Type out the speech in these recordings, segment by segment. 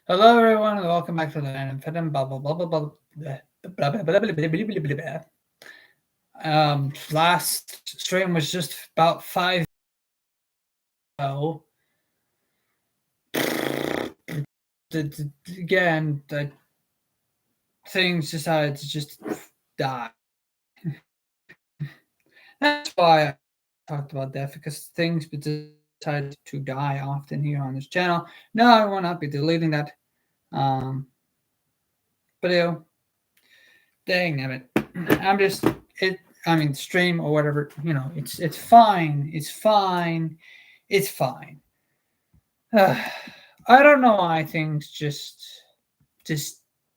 Hello, everyone, and welcome back to the Infinite blah blah blah blah blah blah blah blah blah blah blah blah blah blah. Last stream was just about 5 ago. Again, the things decided to just die. That's why I talked about that, because things decided to die often here on this channel. No, I will not be deleting that video. Dang it. I'm just it I mean stream or whatever, it's fine. It's fine. It's fine. I don't know why things just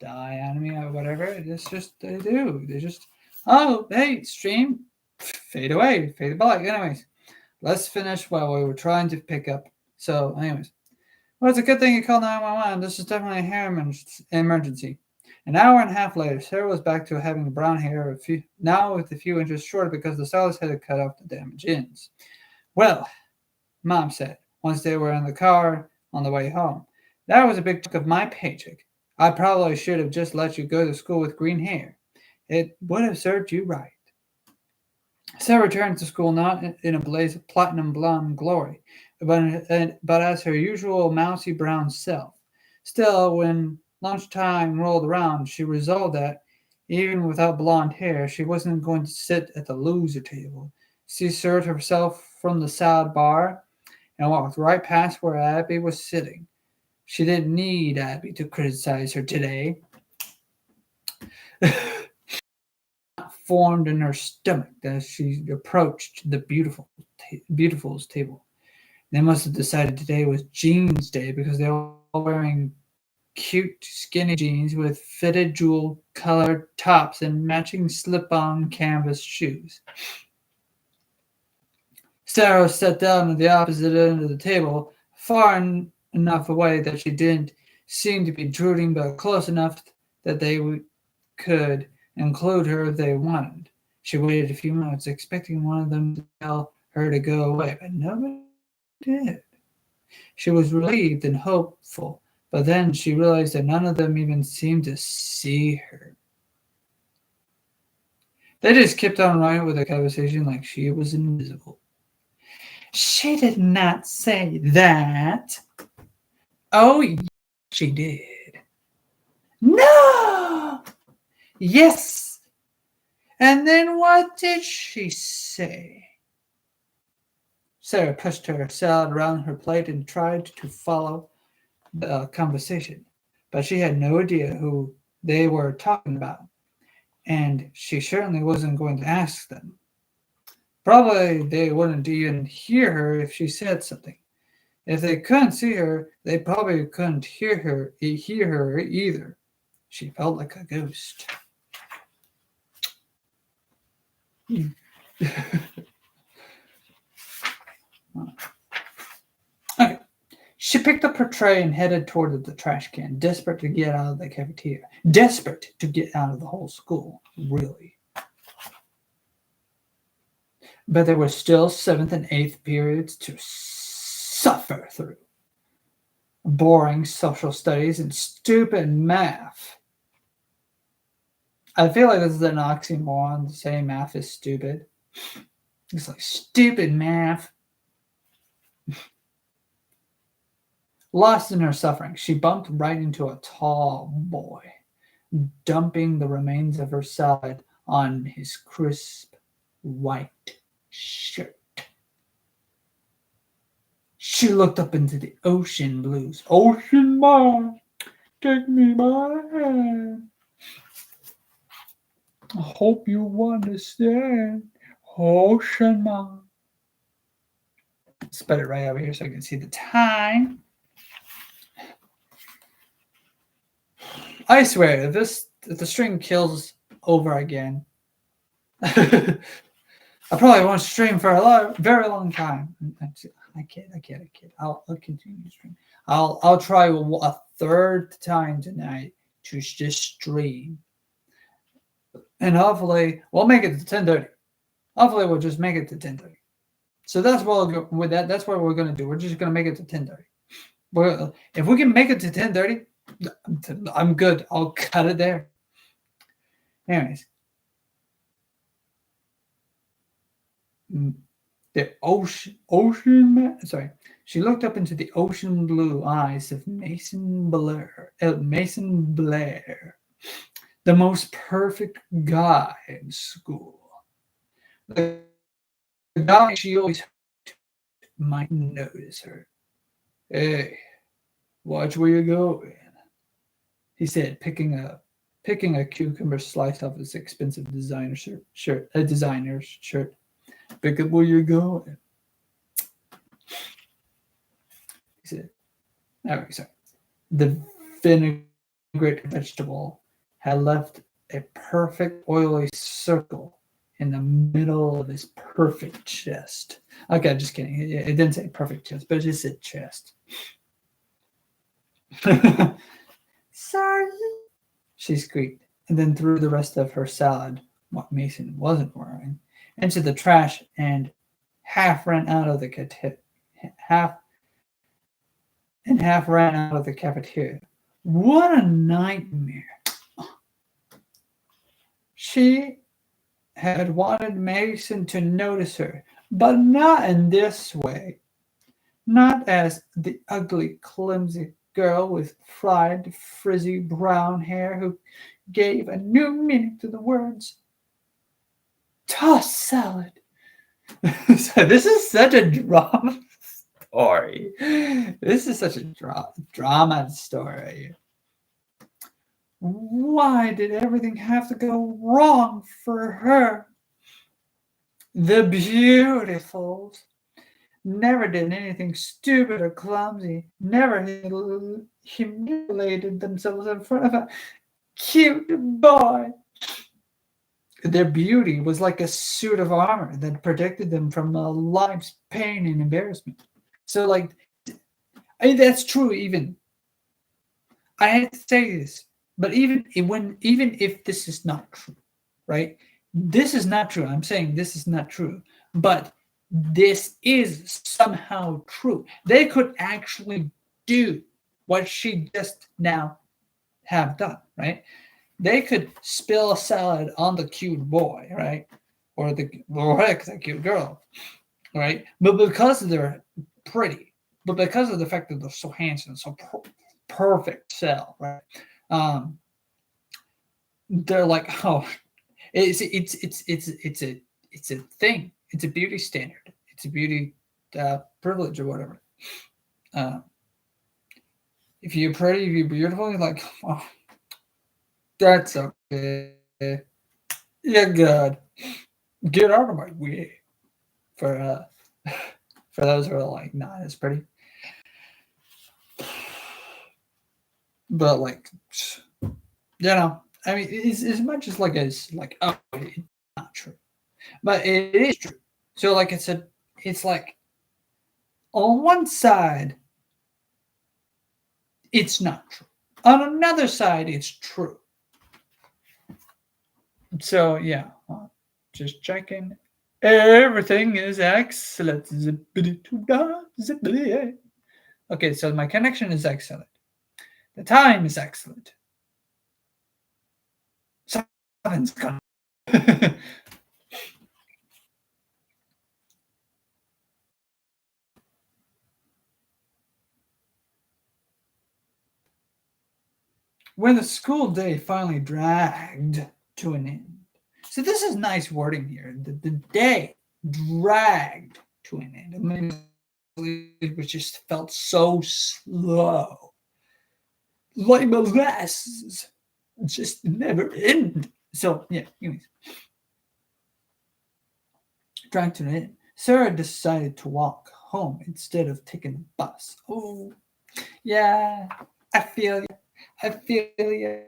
die on me or whatever. It's just they do. They just oh hey stream fade away, fade black. Anyways, let's finish what we were trying to pick up. So anyways. Well, it's a good thing you called 911. This is definitely a hair emergency. An hour and a half later, Sarah was back to having brown hair, now with a few inches shorter because the stylist had to cut off the damaged ends. Well, Mom said, once they were in the car on the way home, that was a big chunk of my paycheck. I probably should have just let you go to school with green hair. It would have served you right. Sarah returned to school not in a blaze of platinum blonde glory, but as her usual mousy brown self. Still, when lunchtime rolled around, she resolved that, even without blonde hair, she wasn't going to sit at the loser table. She served herself from the salad bar and walked right past where Abby was sitting. She didn't need Abby to criticize her today. Formed in her stomach as she approached the beautiful's table. They must have decided today was jeans day because they were all wearing cute skinny jeans with fitted jewel colored tops and matching slip-on canvas shoes. Sarah sat down at the opposite end of the table, far enough away that she didn't seem to be intruding, but close enough that they could include her if they wanted. She waited a few minutes, expecting one of them to tell her to go away, but nobody did. She was relieved and hopeful, but then she realized that none of them even seemed to see her. They just kept on running with the conversation like she was invisible. She did not say that. Oh, she did. No! Yes. And then what did she say? Sarah pushed her salad around her plate and tried to follow the conversation, but she had no idea who they were talking about, and she certainly wasn't going to ask them. Probably they wouldn't even hear her if she said something. If they couldn't see her, they probably couldn't hear her either. She felt like a ghost. Okay. She picked up her tray and headed toward the trash can, desperate to get out of the cafeteria. Desperate to get out of the whole school, really. But there were still 7th and 8th periods to suffer through. Boring social studies and stupid math. I feel like this is an oxymoron to say math is stupid. It's like stupid math. Lost in her suffering, she bumped right into a tall boy, dumping the remains of her salad on his crisp white shirt. She looked up into the ocean blues. Ocean man, take me by hand. I hope you understand. Ocean man. Let's put it right over here so I can see the time. I swear, if the string kills over again, I probably won't stream for a very long time. I kid. I'll continue to stream. I'll try a third time tonight to just stream, and hopefully we'll make it to 10:30. Hopefully we'll just make it to 10:30. So that's what we'll go with that. That's what we're gonna do. We're just gonna make it to 10:30. If we can make it to 10:30, I'm good. I'll cut it there. Anyways, the ocean. Sorry, she looked up into the ocean blue eyes of Mason Blair, the most perfect guy in school. The guy she always hoped might notice her. Hey, watch where you're going, he said, picking a cucumber slice off his expensive designer's shirt. Pick up where you're going, he said. Oh, sorry. The vinaigrette vegetable had left a perfect oily circle in the middle of his perfect chest. Okay, just kidding. It didn't say perfect chest, but it just said chest. Sorry, she squeaked, and then threw the rest of her salad, what Mason wasn't wearing, into the trash and half ran out of the half ran out of the cafeteria. What a nightmare! She had wanted Mason to notice her, but not in this way. Not as the ugly, clumsy girl with fried, frizzy brown hair who gave a new meaning to the words toss salad. So this is such a drama story. This is such a drama story. Why did everything have to go wrong for her? The beautifuls never did anything stupid or clumsy, never humiliated themselves in front of a cute boy. Their beauty was like a suit of armor that protected them from a life's pain and embarrassment. So, like, that's true. Even I had to say this, but even if this is not true, right? This is not true. I'm saying this is not true, but this is somehow true. They could actually do what she just now have done, right? They could spill a salad on the cute boy, right? Or the cute girl, right? But because they're pretty, but because of the fact that they're so handsome, so perfect cell, right? They're like, oh, it's a thing. It's a beauty standard. It's a beauty privilege or whatever. If you're pretty, if you're beautiful, you're like, oh, that's okay. You're good. Get out of my way. For for those who are like not as pretty, but like, I mean, it's as much as like oh, it's not true, but it is true. So like I said, it's like on one side, it's not true. On another side, it's true. So yeah, just checking. Everything is excellent. Okay, so my connection is excellent. The time is excellent. Something's gone. When the school day finally dragged to an end. So this is nice wording here. The day dragged to an end. I mean, it just felt so slow. Like molasses. Just never end. So yeah, anyways. Dragged to an end. Sarah decided to walk home instead of taking the bus. Oh, yeah, I feel you. I feel you.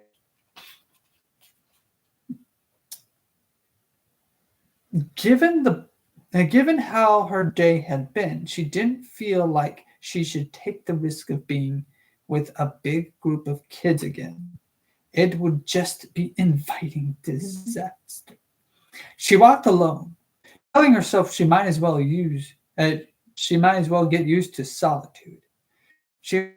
Given how her day had been, she didn't feel like she should take the risk of being with a big group of kids again. It would just be inviting disaster. She walked alone, telling herself she might as well get used to solitude. She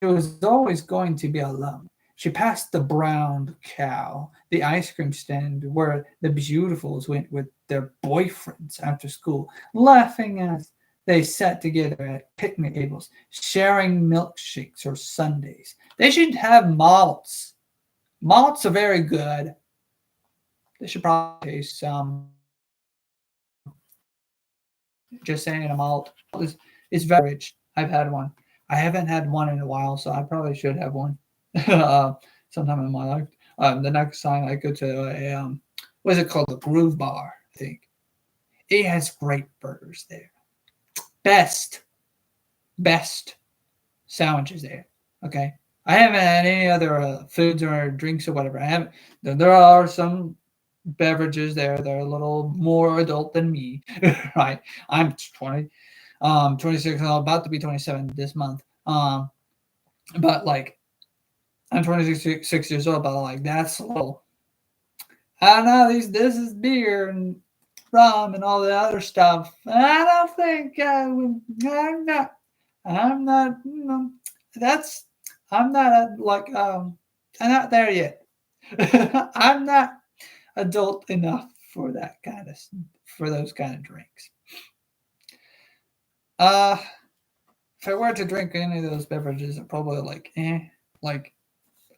was always going to be alone. She passed the brown cow, the ice cream stand where the beautifuls went with their boyfriends after school, laughing as they sat together at picnic tables, sharing milkshakes or sundaes. They should have malts. Malts are very good. They should probably taste some. Just saying, a malt is very rich. I've had one. I haven't had one in a while, so I probably should have one sometime in my life. The next time I go to what is it called? The Groove Bar, I think. It has great burgers there. Best sandwiches there. Okay. I haven't had any other foods or drinks or whatever. I haven't. There are some beverages there that are a little more adult than me, right? I'm 20, 26, and I'm about to be 27 this month. But like I'm 26 years old, but like that's a little. I don't know. This is beer and rum and all the other stuff. I don't think I would. I'm not. I'm not. That's. I'm not like. I'm not there yet. I'm not adult enough for that kind of for those kind of drinks. Uh, if I were to drink any of those beverages, I'm probably like like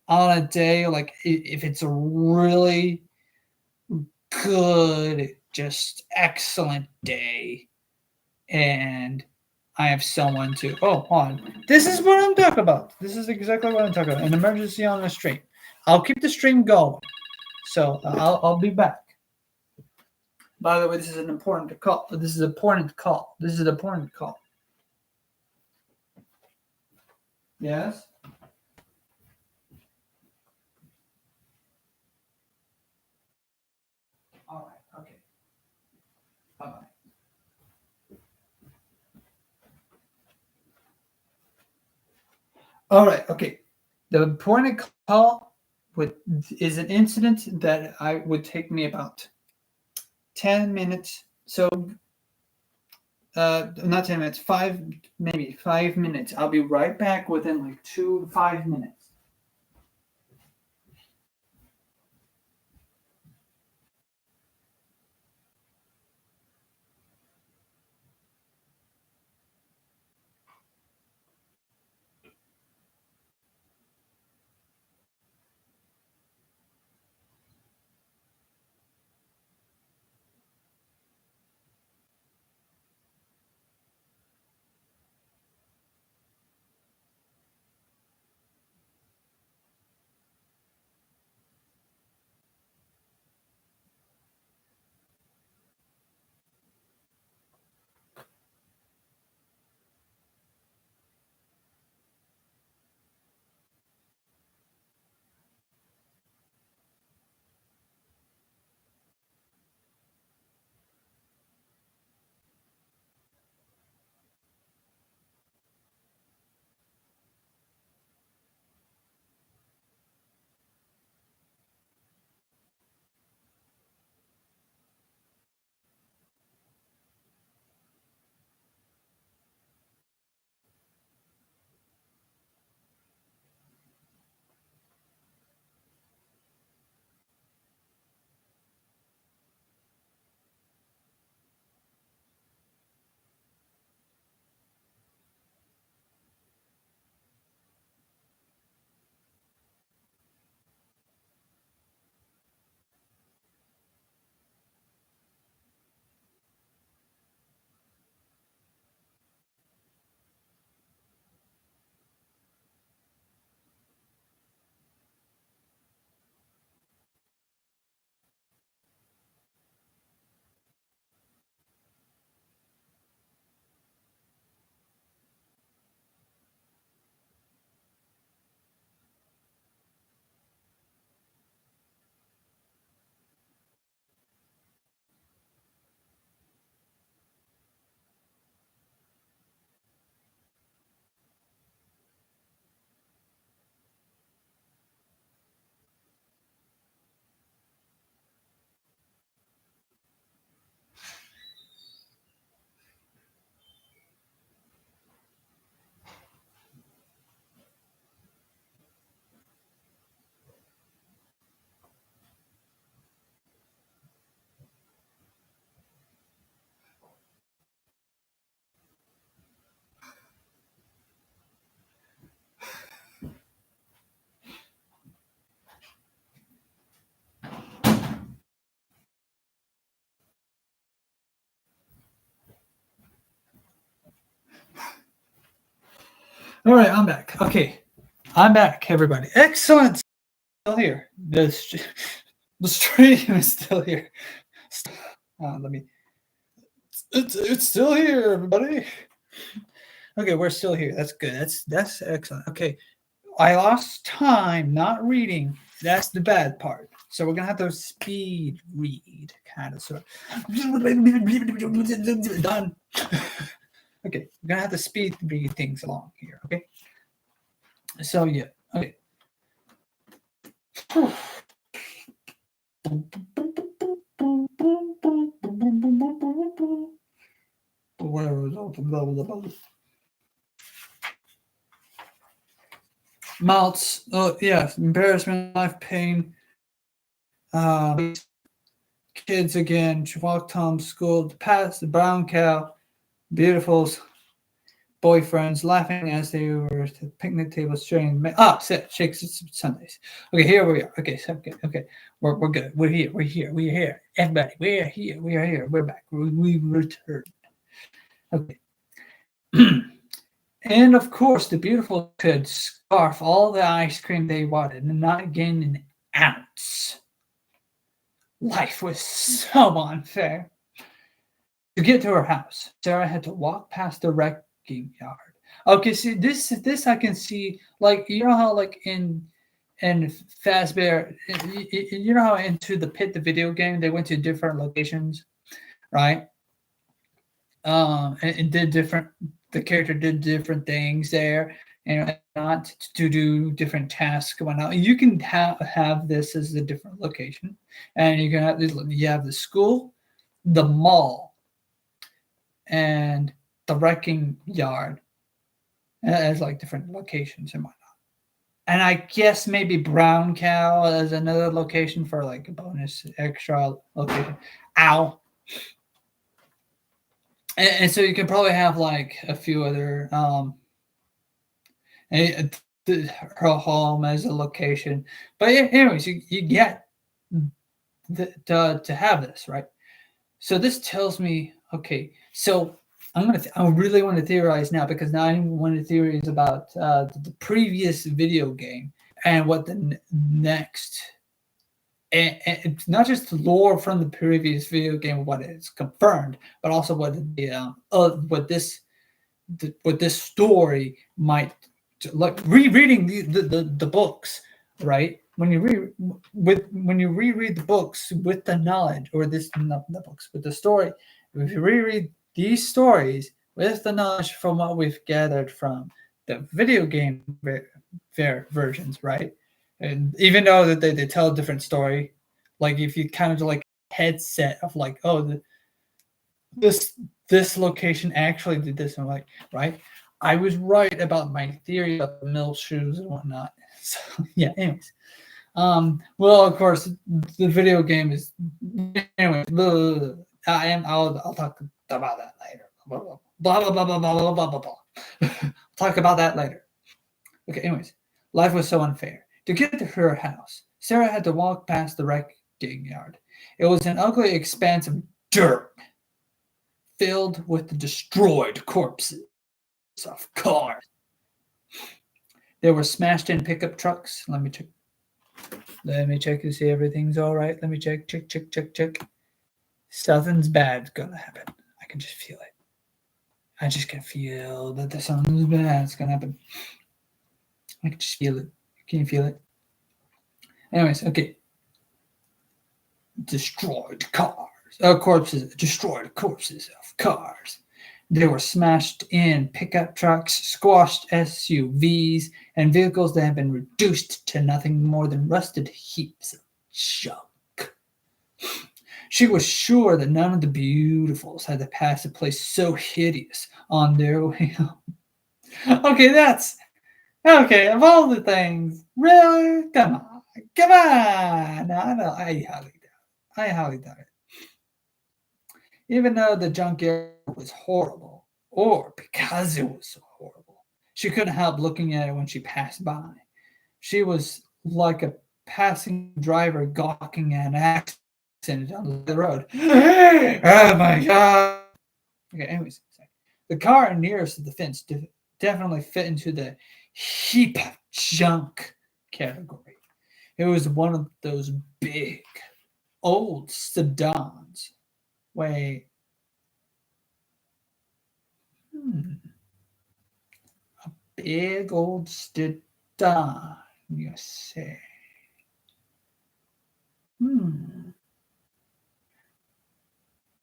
on a day, like if it's a really good, just excellent day, and I have someone to. Oh, hold on. This is what I'm talking about. This is exactly what I'm talking about. An emergency on the stream. I'll keep the stream going. So I'll be back. By the way, this is an important call. This is an important call. This is an important call. Yes. All right. Okay. Bye bye. All right. Okay. The important call would is an incident that I would take me about 10 minutes. So not 10 minutes. Maybe 5 minutes. I'll be right back within like 2 to 5 minutes. All right, I'm back. Okay, I'm back, everybody. Excellent. Still here. The stream is still here. Let me. It's still here, everybody. Okay, we're still here. That's good. That's excellent. Okay, I lost time not reading. That's the bad part. So we're gonna have to speed read, kind of sort of. Done. Okay, we're gonna have to speed read things along here. Okay. So yeah. Okay. Whatever was open, blah blah blah. Mouths. Oh yes, embarrassment, life, pain. Kids again. She walked home, school, past the brown cow, beautifuls, boyfriends laughing as they were at the picnic table sharing. Sit, shakes Sundays. Okay, here we are. Okay, so, okay, we're good. We're here. Everybody, we're here. We are here. We're back. We returned. Okay. And of course, the beautiful could scarf all the ice cream they wanted and not gain an ounce. Life was so unfair. To get to her house, Sarah had to walk past the wrecking yard. Okay, see this I can see, like you know how like in Fazbear, you know how Into the Pit, the video game, they went to different locations, right? And did different. The character did different things there, and not to do different tasks and whatnot. You can have this as a different location, and you can have this. You have the school, the mall, and the wrecking yard as like different locations and whatnot. And I guess maybe Brown Cow as another location for like a bonus extra location. Ow. And so you can probably have like a few other her home as a location. But anyways, you get to have this, right? So this tells me, okay, so I really want to theorize now, because now I want to theorize about the previous video game and what the next, and it's not just lore from the previous video game, what is confirmed, but also what the what this story might, like rereading the books, right? When you reread the books with the knowledge, or this not the books with the story, if you reread these stories with the knowledge from what we've gathered from the video game versions, right? And even though that they tell a different story, like if you kind of do like headset of like, oh, this location actually did this, and I'm like, right, I was right about my theory about the mill shoes and whatnot. So yeah, anyways. Well, of course, the video game is, anyway. I'll talk about that later. Blah blah blah blah blah blah blah blah blah. Talk about that later. Okay. Anyways, life was so unfair. To get to her house, Sarah had to walk past the wrecking yard. It was an ugly expanse of dirt, filled with the destroyed corpses of cars. There were smashed in pickup trucks. Let me check to see everything's all right. Let me check. Something's bad's gonna happen. I can just feel it. I just can feel that something's bad's gonna happen. I can just feel it. Can you feel it? Anyways, okay. Destroyed cars. Destroyed corpses of cars. They were smashed in pickup trucks, squashed SUVs, and vehicles that had been reduced to nothing more than rusted heaps of junk. She was sure that none of the beautifuls had to pass a place so hideous on their way home. Okay, of all the things, really? Come on. No, I highly doubt it. Even though the junkyard was horrible, or because it was so horrible, she couldn't help looking at it when she passed by. She was like a passing driver gawking at an accident on the road. Oh my god! Okay, anyways, the car nearest to the fence definitely fit into the heap of junk category. It was one of those big old sedans. Wait, hmm, big old sedan, you say? Hmm.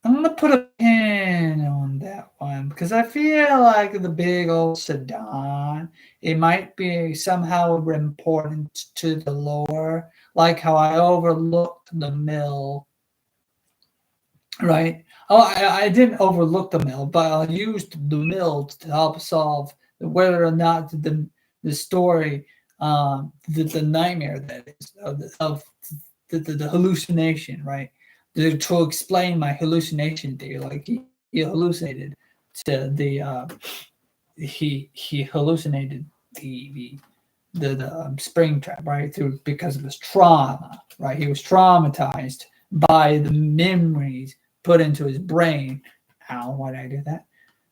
I'm gonna put a pin on that one because I feel like the big old sedan, it might be somehow important to the lore, like how I overlooked the mill, right? Oh, I didn't overlook the mill, but I used the mill to help solve whether or not the story, the nightmare that is of the hallucination, right? To explain my hallucination theory, like he hallucinated to he hallucinated the spring trap, right, through because of his trauma, right? He was traumatized by the memories put into his brain. Ow, why did I do that?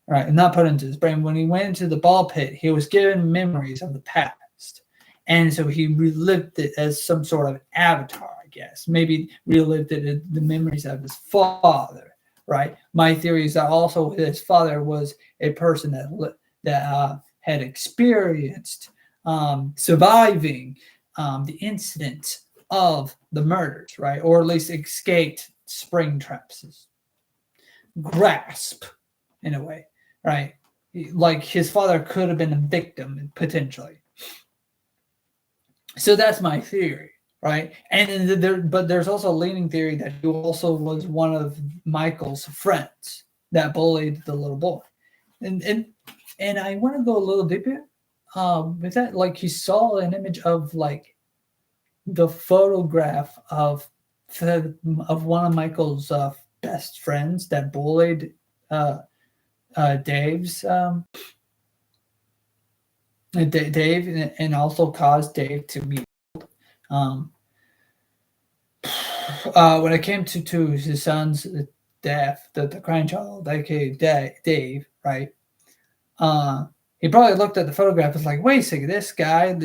Right, not put into his brain. When he went into the ball pit, he was given memories of the past. And so he relived it as some sort of avatar, I guess. Maybe relived it as the memories of his father, right? My theory is that also his father was a person that had experienced surviving the incident of the murders, right? Or at least escaped spring traps, grasp in a way, right? Like his father could have been a victim potentially. So that's my theory, right? And but there's also a leaning theory that he also was one of Michael's friends that bullied the little boy, and and and I want to go a little deeper. With that, like he saw an image of like the photograph of one of Michael's best friends that bullied uh, Dave's Dave, and also caused Dave to be um, when it came to his son's death, the grandchild, aka Dave, right? Uh, he probably looked at the photograph and was like, "Wait a second, this guy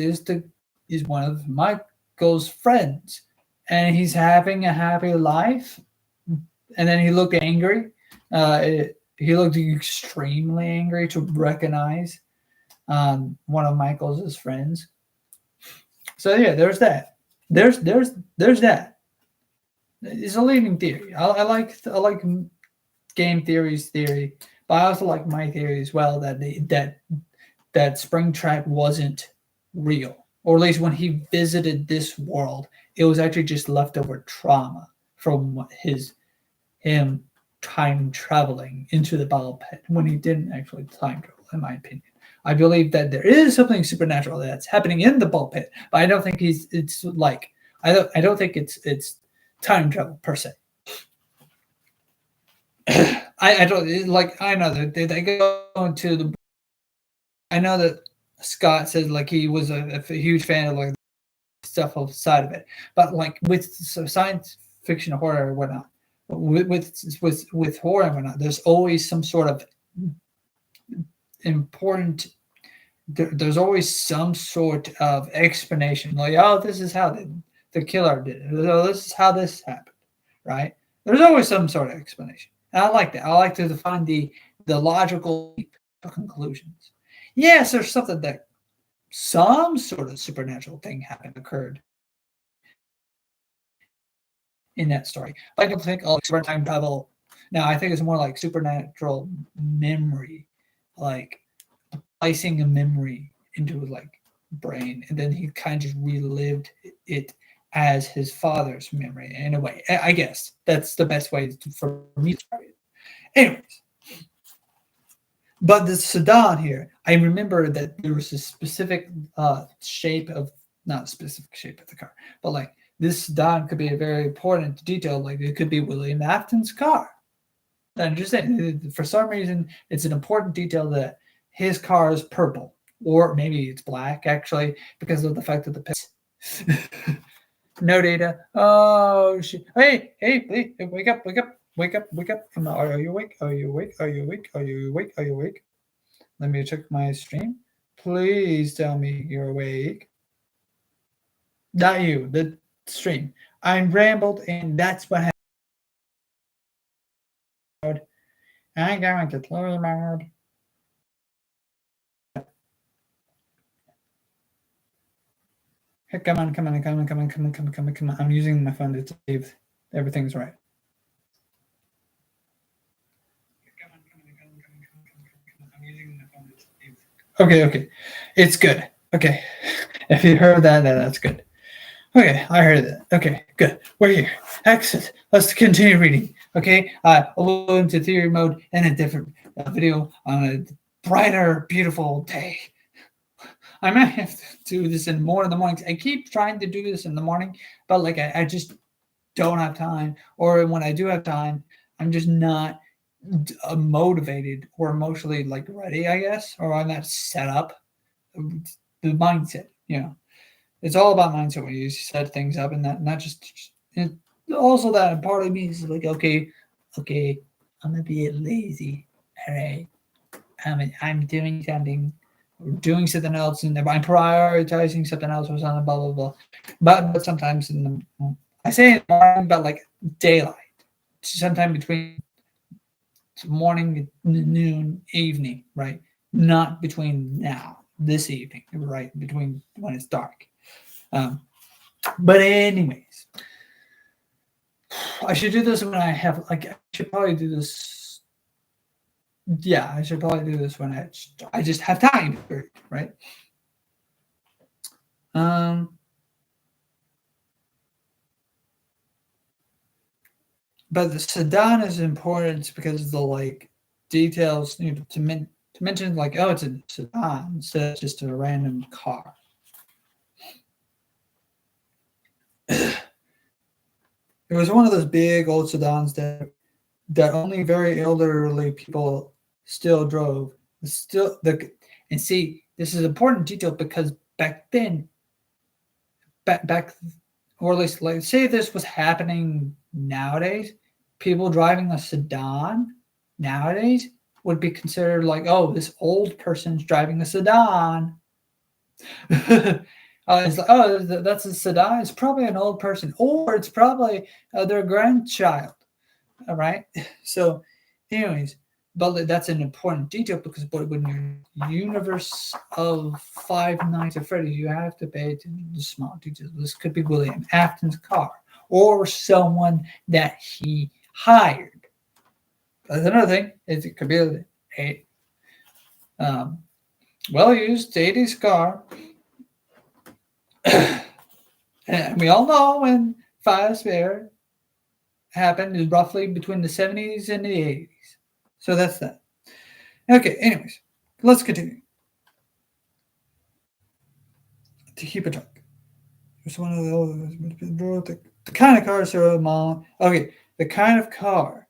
is one of Michael's friends, and he's having a happy life." And then he looked angry. He looked extremely angry to recognize one of Michael's friends. So yeah, there's that. There's that. It's a leading theory. I like game theory, but I also like my theory as well that that Springtrap wasn't real, or at least when he visited this world, it was actually just leftover trauma from him time traveling into the ball pit when he didn't actually time travel. In my opinion, I believe that there is something supernatural that's happening in the ball pit, but I don't think it's like I don't think it's time travel per se. I don't like. I know that they go into the. I know that Scott says like he was a huge fan of like stuff outside of it, but like with science fiction, horror, or whatnot, with horror and whatnot, there's always some sort of important. There's always some sort of explanation, like oh, this is how the killer did it. Oh, this is how this happened, right? There's always some sort of explanation. And I like that. I like to find the logical conclusions. Yes, there's something that some sort of supernatural thing happened occurred in that story. But I don't think super time travel. Now I think it's more like supernatural memory, like placing a memory into like brain, and then he kind of just relived it as his father's memory in a way. I guess that's the best way for me to describe it. Anyways, but the sedan here, I remember that there was a specific shape of not a specific shape of the car, but like this sedan could be a very important detail. Like it could be William Afton's car. I'm just saying, for some reason, it's an important detail that his car is purple, or maybe it's black actually, because of the fact that the no data. Oh shit! Hey! Wake up! Wake up! Wake up! Wake up! Are you awake? Are you awake? Are you awake? Are you awake? Are you awake? Let me check my stream. Please tell me you're awake. Not you, the stream. I rambled, and that's what happened. I'm going to play mode. Hey, come on. I'm using my phone to save. Everything's right. Okay. It's good. Okay. If you heard that, that's good. Okay, I heard that. Okay, good. We're here. Excellent. Let's continue reading. Okay, we'll go into theory mode in a different video on a brighter, beautiful day. I might have to do this in more in the mornings. I keep trying to do this in the morning, but like I just don't have time. Or when I do have time, I'm just not motivated or emotionally like ready, I guess, or I'm not set up. The mindset, it's all about mindset when you set things up, and that not just it, also that part of me is like, okay, I'm gonna be lazy. All right, I'm doing something, doing something else, and I'm prioritizing something else or something, blah blah blah. But sometimes I say in the morning, but like daylight, sometime between morning, noon, evening, right? Not between now, this evening, right? Between when it's dark. But anyways, I should do this when I have like. I should probably do this. Yeah, I should probably do this when I just have time, right? But the sedan is important because the like details to mention like, oh, it's a sedan instead of just a random car. It was one of those big old sedans that only very elderly people still drove. Still and see, this is important detail because back then, back or at least like say this was happening nowadays, people driving a sedan nowadays would be considered like, oh, this old person's driving a sedan. It's like, oh, that's a sedan. It's probably an old person, or it's probably their grandchild. All right. So, anyways, but that's an important detail because when you're universe of Five Nights at Freddy's, you have to pay attention to small details. This could be William Afton's car or someone that he hired. That's another thing. It could be a well-used 80s car. And we all know when Fazbear happened is roughly between the 70s and the 80s. So that's that. Okay, anyways, let's continue. To keep it track. It's one of the kind of car Sarah's mom. Okay, the kind of car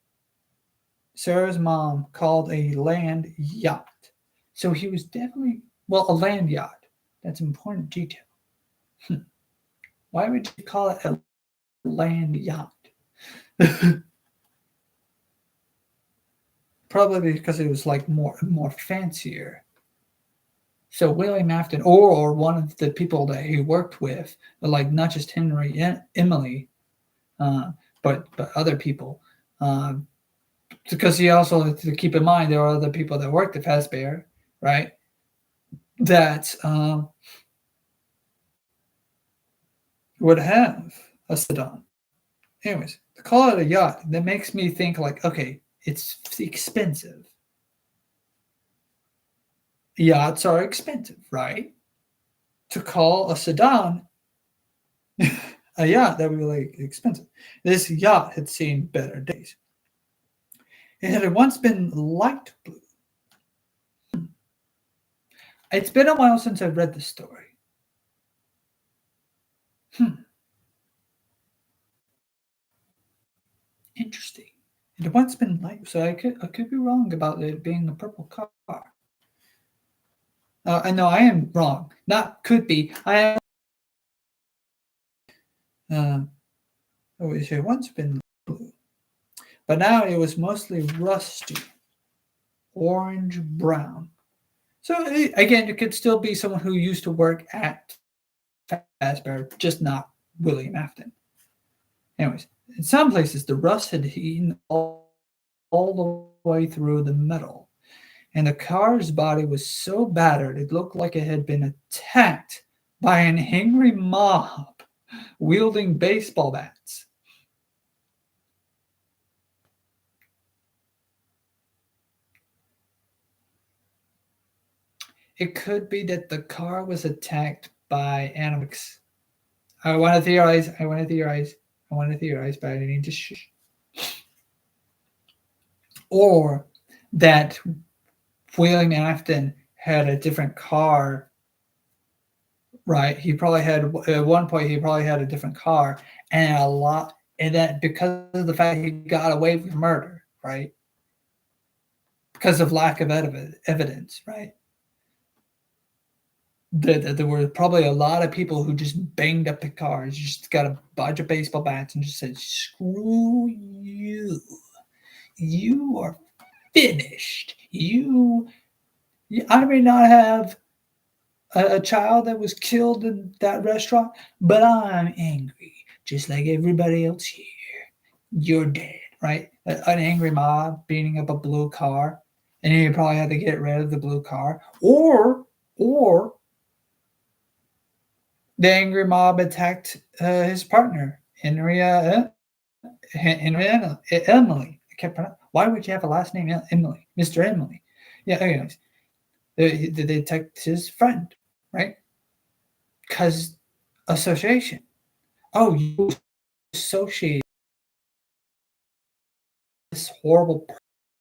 Sarah's mom called a land yacht. So he was definitely a land yacht. That's an important detail. Why would you call it a land yacht? Probably because it was like more fancier. So William Afton, or one of the people that he worked with, like not just Henry and Emily, but other people, because he also to keep in mind there are other people that worked at Fazbear, right? That would have a sedan. Anyways, to call it a yacht, that makes me think like, okay, it's expensive. Yachts are expensive, right? To call a sedan a yacht, that would be like expensive. This yacht had seen better days. It had once been light blue. It's been a while since I've read this story. Interesting. It had once been light, so I could be wrong about it being a purple car. I know I am wrong. Not could be. I am. It had once been blue, but now it was mostly rusty, orange brown. So again, it could still be someone who used to work at Fazbear, just not William Afton. Anyways, in some places, the rust had eaten all the way through the metal, and the car's body was so battered it looked like it had been attacked by an angry mob wielding baseball bats. It could be that the car was attacked by animals. I want to theorize. I want to theorize. I want to theorize, but I need to or that William Afton had a different car, right? He probably had at one point he probably had a different car, and a lot, and that because of the fact he got away with murder, right? Because of lack of evidence, right? There were probably a lot of people who just banged up the cars, just got a bunch of baseball bats, and just said, "Screw you! You are finished. I may not have a child that was killed in that restaurant, but I'm angry, just like everybody else here. You're dead, right? An angry mob beating up a blue car, and you probably had to get rid of the blue car, or the angry mob attacked his partner, Emily. I can't pronounce. Why would you have a last name Emily, Mr. Emily? Yeah. Anyways, they attacked his friend, right? Because association. Oh, you associate this horrible,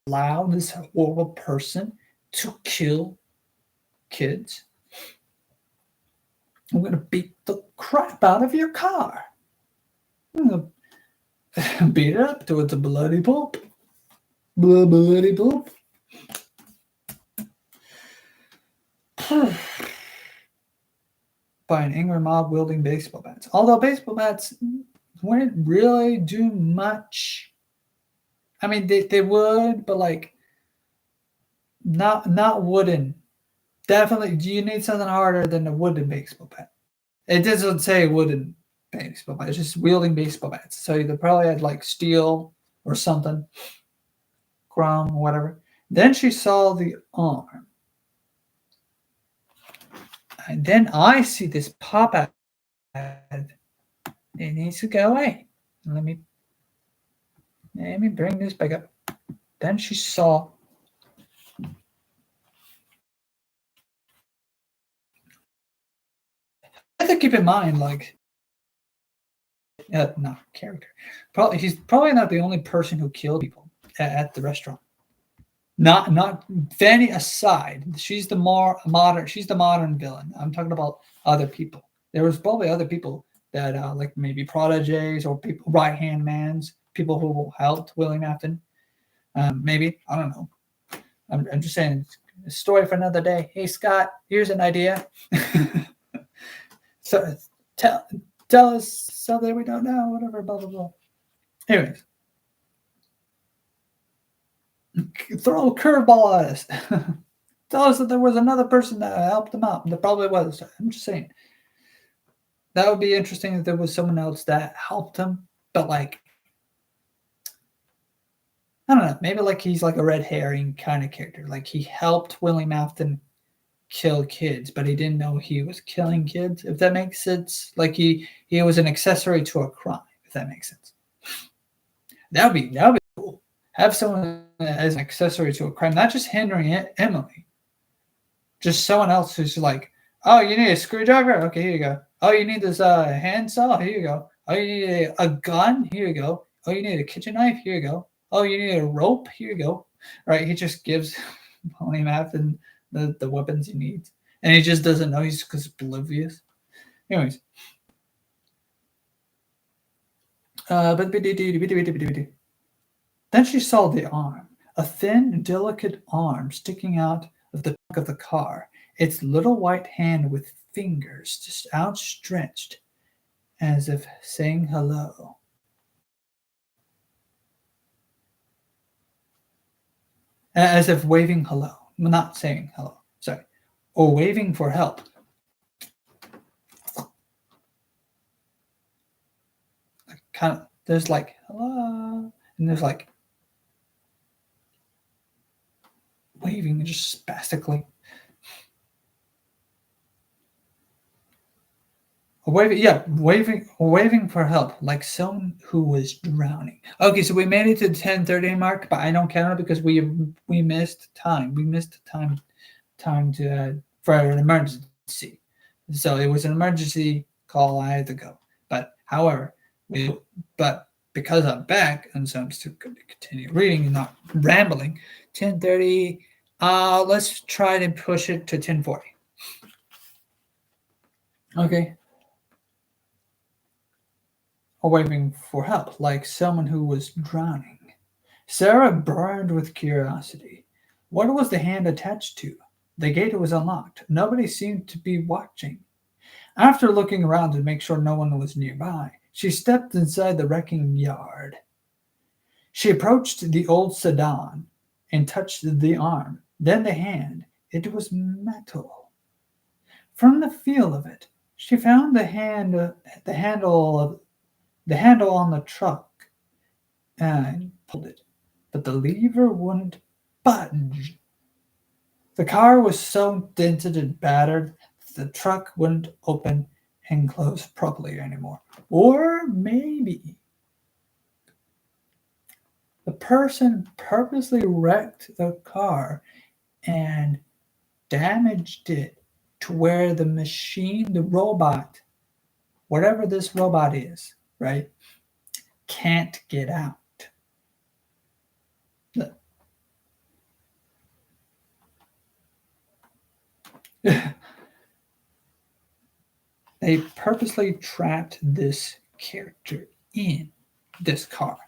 allow this horrible person to kill kids. I'm gonna beat the crap out of your car. I'm gonna beat it up till it's a bloody pulp. Bloody pulp. By an angry mob wielding baseball bats. Although baseball bats wouldn't really do much. I mean, they would, but like not wooden. Definitely, you need something harder than a wooden baseball bat. It doesn't say wooden baseball bat. It's just wielding baseball bats. So they probably had like steel or something, chrome, whatever. Then she saw the arm. And then I see this pop out. It needs to go away. Let me bring this back up. Then she saw. I have to keep in mind, like, not character. Probably he's probably not the only person who killed people at the restaurant. Not Fanny aside. She's the more modern. She's the modern villain. I'm talking about other people. There was probably other people that like maybe prodigies or people right hand mans, people who helped William Afton. Maybe I don't know. I'm just saying. A story for another day. Hey Scott, here's an idea. So tell us something we don't know. Whatever. Blah blah blah. Anyways, throw a curveball at us. Tell us that there was another person that helped them out. There probably was. I'm just saying. That would be interesting if there was someone else that helped him. But like, I don't know. Maybe like he's like a red herring kind of character. Like he helped William Afton kill kids, but he didn't know he was killing kids. If that makes sense. Like he was an accessory to a crime. If that makes sense. That would be cool. Have someone as an accessory to a crime, not just hindering Emily. Just someone else who's like, oh, you need a screwdriver? Okay, here you go. Oh, you need this handsaw? Here you go. Oh, you need a gun? Here you go. Oh, you need a kitchen knife? Here you go. Oh, you need a rope? Here you go. Right? He just gives William Afton the weapons he needs. And he just doesn't know. He's because oblivious. Anyways. Then she saw the arm. A thin, delicate arm sticking out of the trunk of the car. Its little white hand with fingers just outstretched as if saying hello. As if waving hello. Not saying hello. Sorry. or waving for help. Kind of, there's like hello, and there's like waving just spastically. Waving for help, like someone who was drowning. Okay, so we made it to the 10:30 mark, but I don't count it because we missed time. We missed time to for an emergency. So it was an emergency call. I had to go. But however, but because I'm back, and so I'm still going to continue reading and not rambling. 10:30. Let's try to push it to 10:40. Okay. Or waving for help, like someone who was drowning. Sarah burned with curiosity. What was the hand attached to? The gate was unlocked. Nobody seemed to be watching. After looking around to make sure no one was nearby, she stepped inside the wrecking yard. She approached the old sedan and touched the arm, then the hand. It was metal. From the feel of it, she found the handle on the truck and pulled it, but the lever wouldn't budge. The car was so dented and battered that the truck wouldn't open and close properly anymore. Or maybe the person purposely wrecked the car and damaged it to where the machine, the robot, whatever this robot is, right, can't get out. They purposely trapped this character in this car.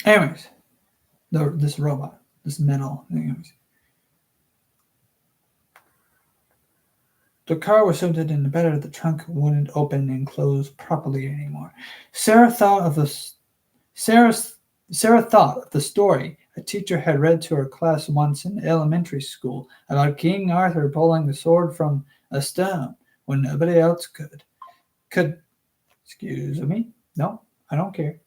Anyways, this robot, this metal. Anyways, the car was so dead in the better the trunk wouldn't open and close properly anymore. Sarah thought of the story a teacher had read to her class once in elementary school about King Arthur pulling the sword from a stone when nobody else could. Excuse me? No, I don't care.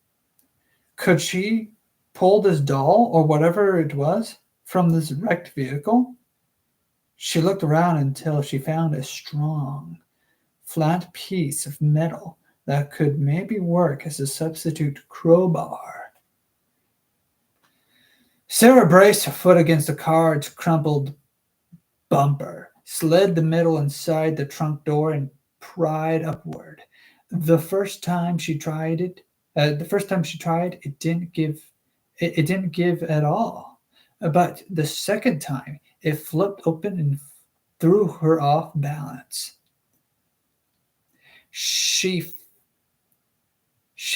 Could she pull this doll or whatever it was from this wrecked vehicle? She looked around until she found a strong, flat piece of metal that could maybe work as a substitute crowbar. Sarah braced her foot against the car's crumpled bumper, slid the metal inside the trunk door, and pried upward. The first time she tried, it didn't give. It didn't give at all. But the second time, it flipped open and threw her off balance. She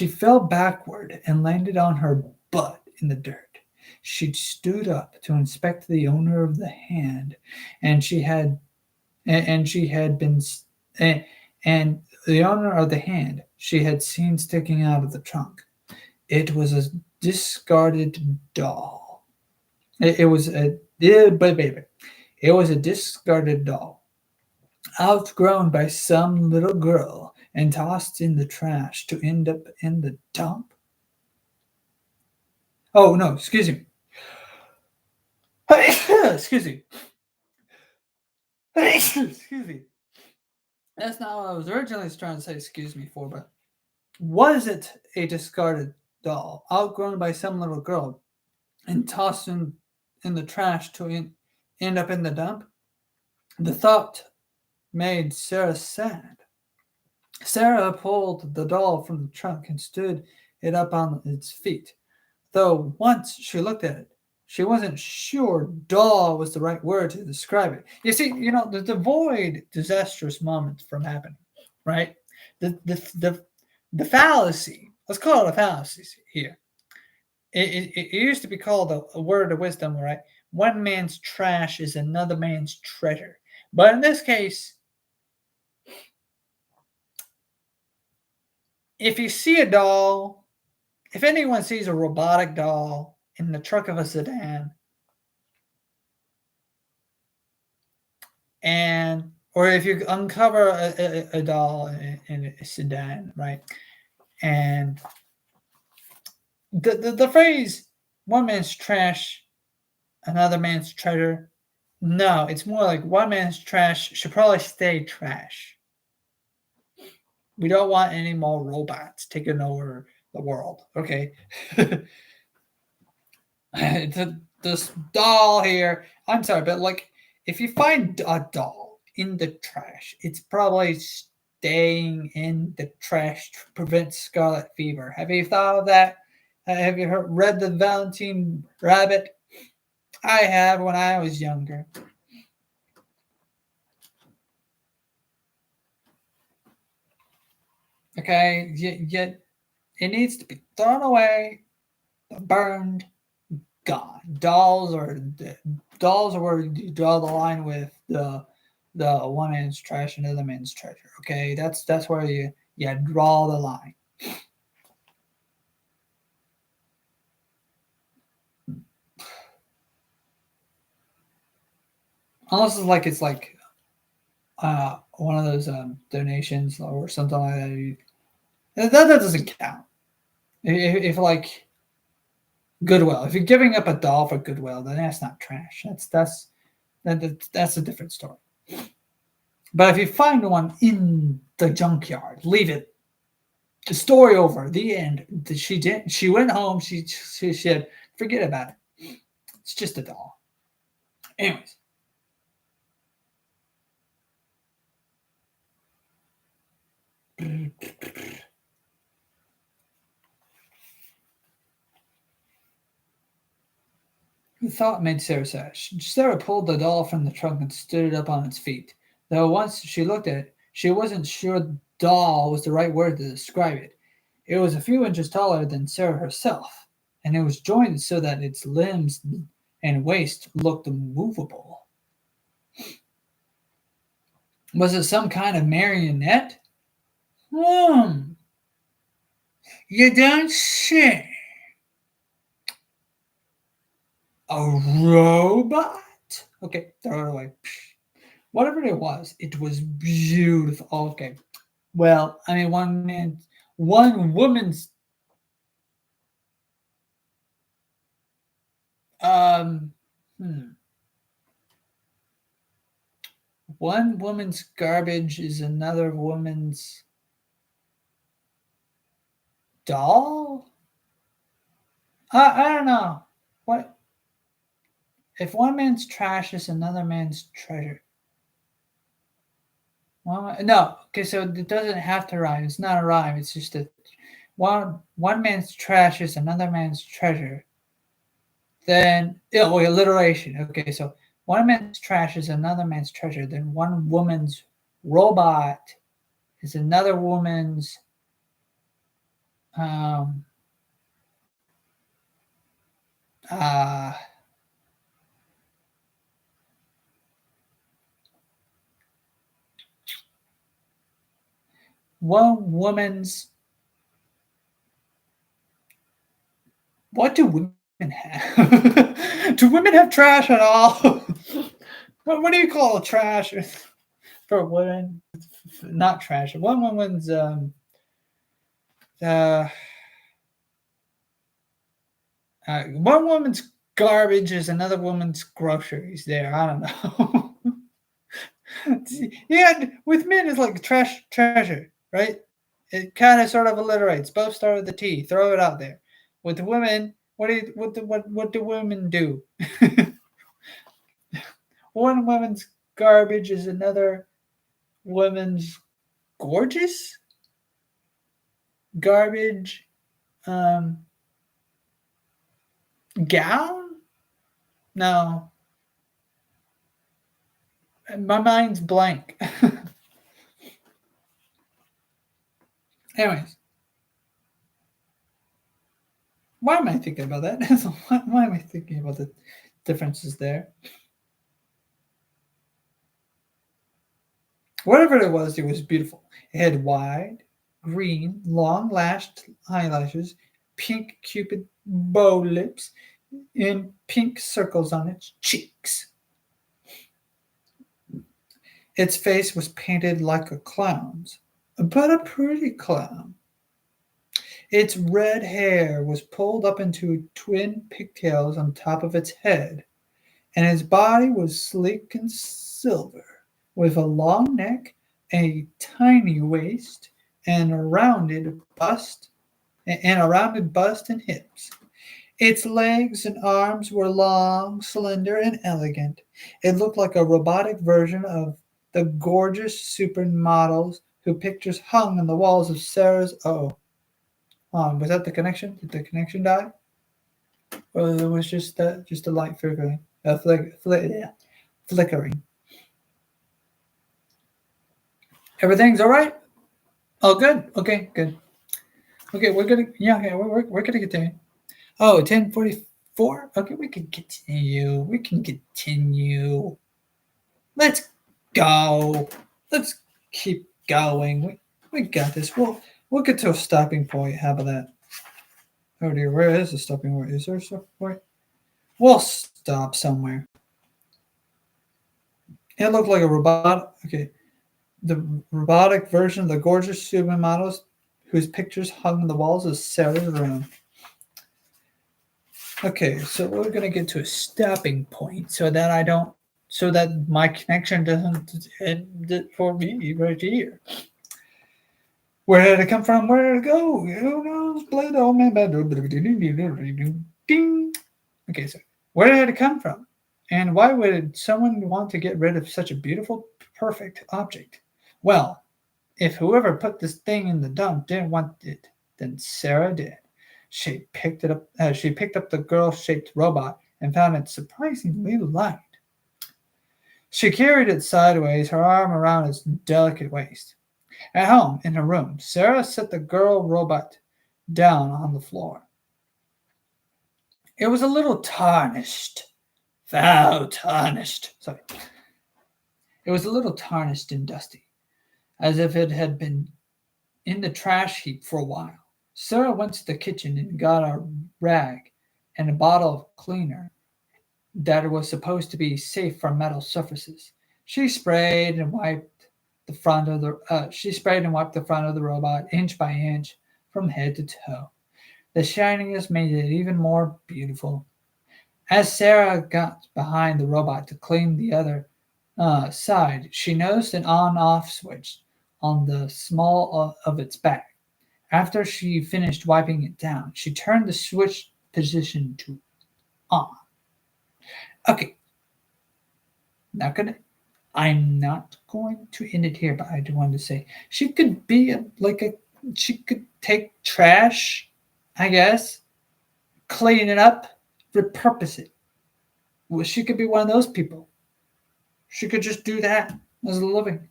fell backward and landed on her butt in the dirt. She stood up to inspect the owner of the hand, and she had been and the owner of the hand she had seen sticking out of the trunk. It was a discarded doll. It was a discarded doll, outgrown by some little girl and tossed in the trash to end up in the dump. Oh no, excuse me. Excuse me. Excuse me. That's not what I was originally trying to say excuse me for, but was it a discarded doll, outgrown by some little girl, and tossed in the trash to end up in the dump? The thought made Sarah sad. Sarah pulled the doll from the trunk and stood it up on its feet. Though once she looked at it, she wasn't sure doll was the right word to describe it. You see, to avoid disastrous moments from happening, right? The fallacy, let's call it a fallacy here. It used to be called a word of wisdom, right? One man's trash is another man's treasure. But in this case, if you see a doll, if anyone sees a robotic doll in the trunk of a sedan, And or if you uncover a doll in a sedan, right? And the phrase "one man's trash, another man's treasure." No, it's more like one man's trash should probably stay trash. We don't want any more robots taking over the world. Okay. This doll here. I'm sorry, but like, if you find a doll in the trash, it's probably staying in the trash to prevent scarlet fever. Have you thought of that? Have you read the Valentine Rabbit? I have when I was younger. Okay, yet it needs to be thrown away, burned, gone. Dolls are where you draw the line with the one man's trash, another man's treasure. Okay, that's where you draw the line. Unless it's like one of those donations or something like that doesn't count. If like Goodwill, if you're giving up a doll for Goodwill, then that's not trash. That's a different story. But if you find one in the junkyard, leave it. The story over. The end. She did. She went home. She said, forget about it. It's just a doll. Anyways, the thought made Sarah sad. Sarah pulled the doll from the trunk and stood it up on its feet. Though once she looked at it, she wasn't sure doll was the right word to describe it. It was a few inches taller than Sarah herself, and it was jointed so that its limbs and waist looked movable. Was it some kind of marionette? Hmm, you don't say. A robot? Okay, throw it away. Whatever it was beautiful. Okay. Well, I mean, one woman's, um, hmm. One woman's garbage is another woman's doll? I don't know. What if one man's trash is another man's treasure? No, okay, so it doesn't have to rhyme. It's not a rhyme. It's just that one man's trash is another man's treasure. Then alliteration. Okay, so one man's trash is another man's treasure. Then one woman's robot is another woman's um uh one woman's. What do women have? Do women have trash at all? What do you call trash for women? Not trash. One woman's uh, one woman's garbage is another woman's groceries. There, I don't know. Yeah, with men it's like trash treasure, right? It kind of sort of alliterates. Both start with the T. Throw it out there. With women, what do women do? One woman's garbage is another woman's gorgeous garbage um, gown. No, my mind's blank. Anyways, why am I thinking about that? Why am I thinking about the differences there? Whatever it was beautiful. It had wide, green, long lashed eyelashes, pink cupid bow lips, and pink circles on its cheeks. Its face was painted like a clown's, but a pretty clown. Its red hair was pulled up into twin pigtails on top of its head, and its body was sleek and silver, with a long neck, a tiny waist, and a rounded bust and hips. Its legs and arms were long, slender, and elegant. It looked like a robotic version of the gorgeous supermodels who pictures hung on the walls of Sarah's. Oh, was that the connection? Did the connection die? Or it was just a light flickering, yeah, flickering. Everything's all right. Oh, good. Okay, good. Okay, we're gonna continue. Oh, 10:44. Okay, we can continue. We can continue. Let's go. Let's keep going. We got this. We'll get to a stopping point. How about that? Oh dear, where is the stopping point? Is there a stopping point? We'll stop somewhere. It looked like a robot. Okay, the robotic version of the gorgeous supermodels whose pictures hung on the walls of Sarah's room. Okay, so we're gonna get to a stopping point so that my connection doesn't end it for me right here. Where did it come from? Where did it go? Who knows? Play the old man. Ding. Okay, so where did it come from? And why would someone want to get rid of such a beautiful, perfect object? Well, if whoever put this thing in the dump didn't want it, then Sarah did. She picked it up. She picked up the girl-shaped robot and found it surprisingly light. She carried it sideways, her arm around its delicate waist. At home, in her room, Sarah set the girl robot down on the floor. It was a little tarnished. Foul tarnished. Sorry. It was a little tarnished and dusty, as if it had been in the trash heap for a while. Sarah went to the kitchen and got a rag and a bottle of cleaner that was supposed to be safe from metal surfaces. She sprayed and wiped the front of the robot inch by inch from head to toe. The shininess made it even more beautiful. As Sarah got behind the robot to clean the other side, she noticed an on-off switch on the small of its back. After she finished wiping it down, she turned the switch position to on. Okay, I'm not going to end it here, but I do want to say she could be she could take trash, I guess, clean it up, repurpose it. Well, she could be one of those people. She could just do that as a living.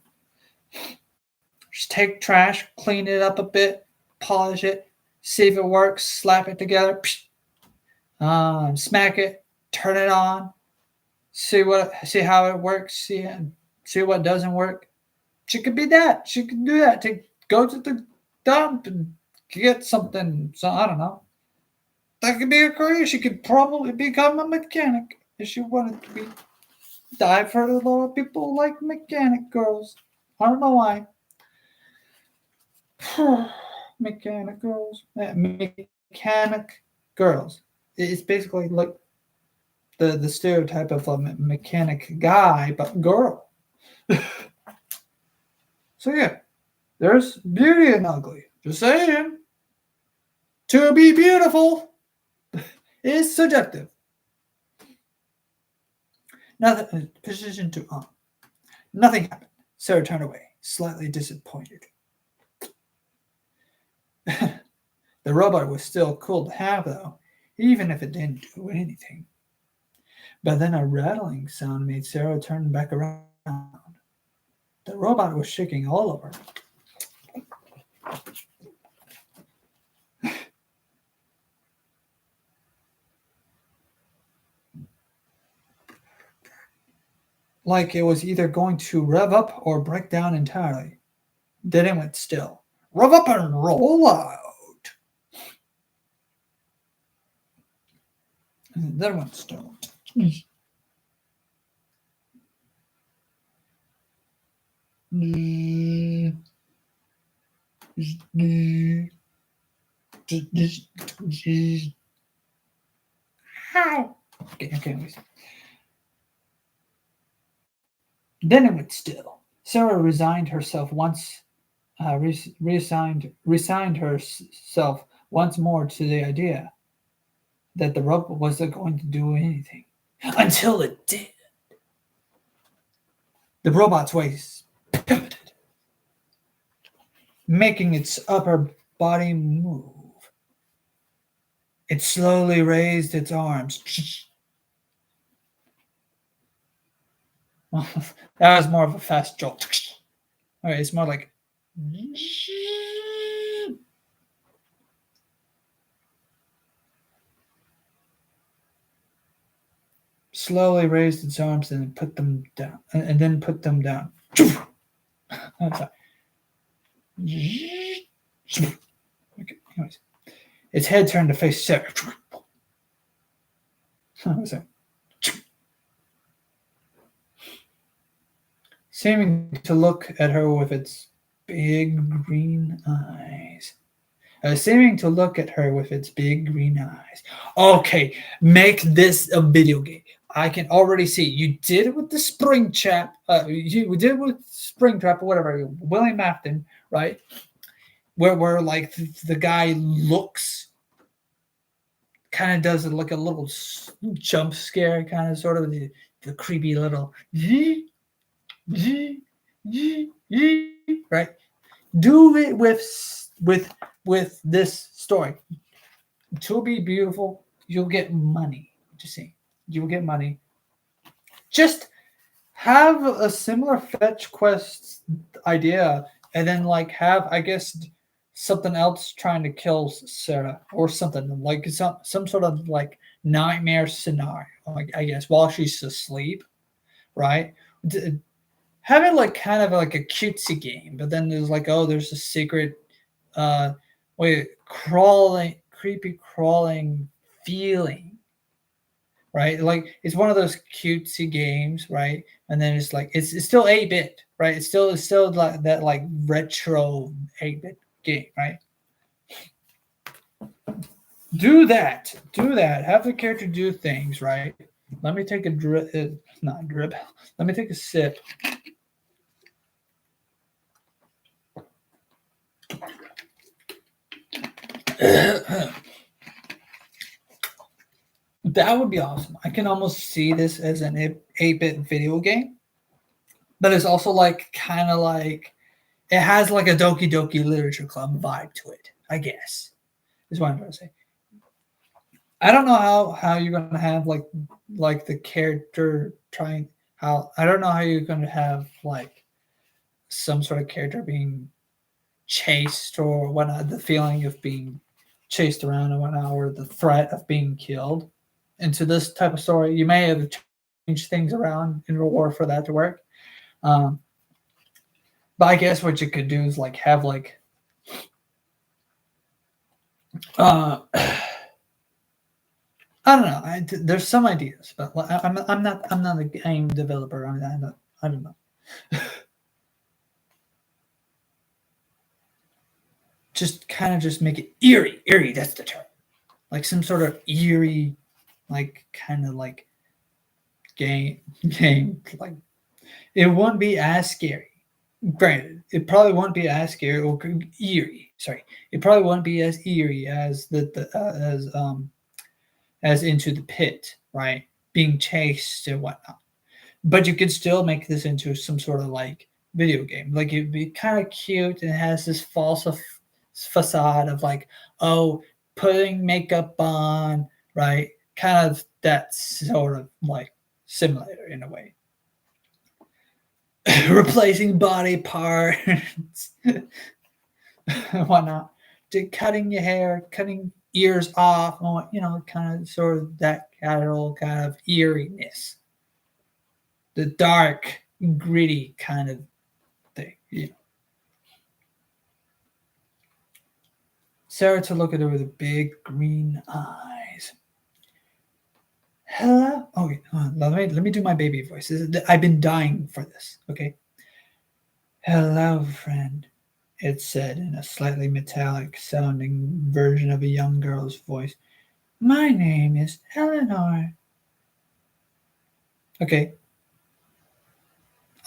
Just take trash, clean it up a bit, polish it, see if it works, slap it together, smack it, turn it on, see how it works, see what doesn't work. She could be that. She could do that. To go to the dump and get something. So I don't know. That could be her career. She could probably become a mechanic if she wanted to be. I've heard a lot of people like mechanic girls. I don't know why. Mechanic girls. Mechanic girls. It's basically like the stereotype of a mechanic guy, but girl. So yeah, there's beauty and ugly. Just saying. To be beautiful is subjective. Nothing. Position to on. Nothing happened. Sarah turned away, slightly disappointed. The robot was still cool to have, though, even if it didn't do anything. But then a rattling sound made Sarah turn back around. The robot was shaking all over. Like it was either going to rev up or break down entirely. Then it went still. Rev up and roll out. And then it went still. Okay, anyways. Then it would still. Sarah resigned herself once, resigned herself once more to the idea that the robot wasn't going to do anything until it did. The robot's waist pivoted, making its upper body move. It slowly raised its arms. That was more of a fast jolt. All right, it's more like slowly raised its arms and put them down, and then put them down. Okay, anyways. Its head turned to face Sarah. Seeming to look at her with its big green eyes. Seeming to look at her with its big green eyes. Okay, make this a video game. I can already see you did it with the spring trap. You did it with spring trap or whatever. William Afton, right? Where like the guy looks, kind of does it like a little jump scare, kind of sort of the creepy little right. Do it with this story. To be beautiful, you'll get money. Just saying, you'll get money. Just have a similar fetch quest idea, and then like have, I guess, something else trying to kill Sarah or something like some sort of like nightmare scenario. Like I guess while she's asleep, right? Have it like kind of like a cutesy game, but then there's like, oh, there's a secret creepy crawling feeling, right? Like it's one of those cutesy games, right? And then it's like it's still 8-bit, right? It's still like that like retro 8-bit game, right? Do that. Have the character do things, right? Let me take a not drip. Let me take a sip. That would be awesome. I can almost see this as an 8-bit video game, but it's also like kind of like it has like a Doki Doki Literature Club vibe to it, I guess. Is what I'm trying to say. I don't know how you're gonna have like the character trying how I don't know how you're gonna have like some sort of character being chased or whatnot, the feeling of being chased around and whatnot, or the threat of being killed into this type of story. You may have changed things around in order for that to work. But I guess what you could do is like have like I don't know. There's some ideas, but I'm not a game developer. I don't know. Just kind of just make it eerie. Eerie, that's the term. Like some sort of eerie, like kind of like game. Like it won't be as scary. Granted, it probably won't be as scary or eerie. Sorry, it probably won't be as eerie as as Into the Pit, right? Being chased and whatnot. But you could still make this into some sort of like video game. Like it'd be kind of cute and it has this false facade of like, oh, putting makeup on, right? Kind of that sort of like simulator in a way. Replacing body parts, whatnot. Cutting your hair, cutting ears off, kind of sort of that kind of eeriness. The dark, gritty kind of thing. Sarah to look at her with the big green eyes. Hello. Okay, let me do my baby voice. I've been dying for this. Okay. Hello, friend, it said in a slightly metallic sounding version of a young girl's voice. My name is Eleanor. Okay,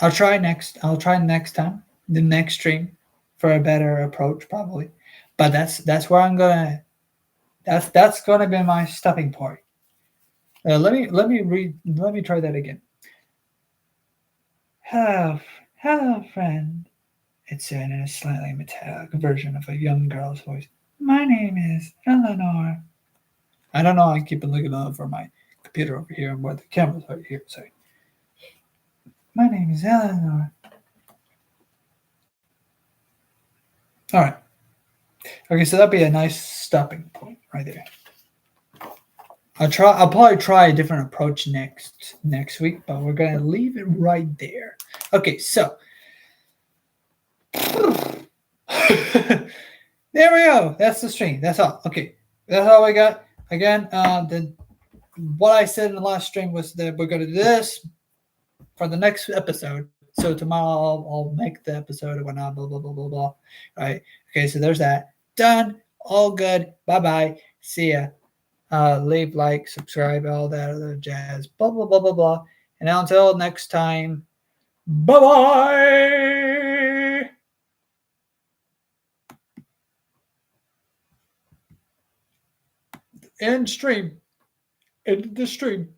I'll try next time, the next stream, for a better approach probably. But that's where I'm gonna that's gonna be my stopping point. Let me try that again. Hello, hello, friend. It said in a slightly metallic version of a young girl's voice. My name is Eleanor. I don't know. I keep looking over my computer over here and where the camera's over here. Sorry. My name is Eleanor. All right. Okay, so that'd be a nice stopping point right there. I'll probably try a different approach next week, but we're gonna leave it right there. Okay, so there we go. That's the stream. That's all. Okay, that's all we got. Again, the what I said in the last stream was that we're gonna do this for the next episode. So tomorrow I'll make the episode and whatnot. Blah blah blah blah blah. All right. Okay, so there's that. Done. All good. Bye bye. See ya. Leave, like, subscribe, all that other jazz. Blah blah blah blah blah. And until next time. Bye bye. End stream. End the stream.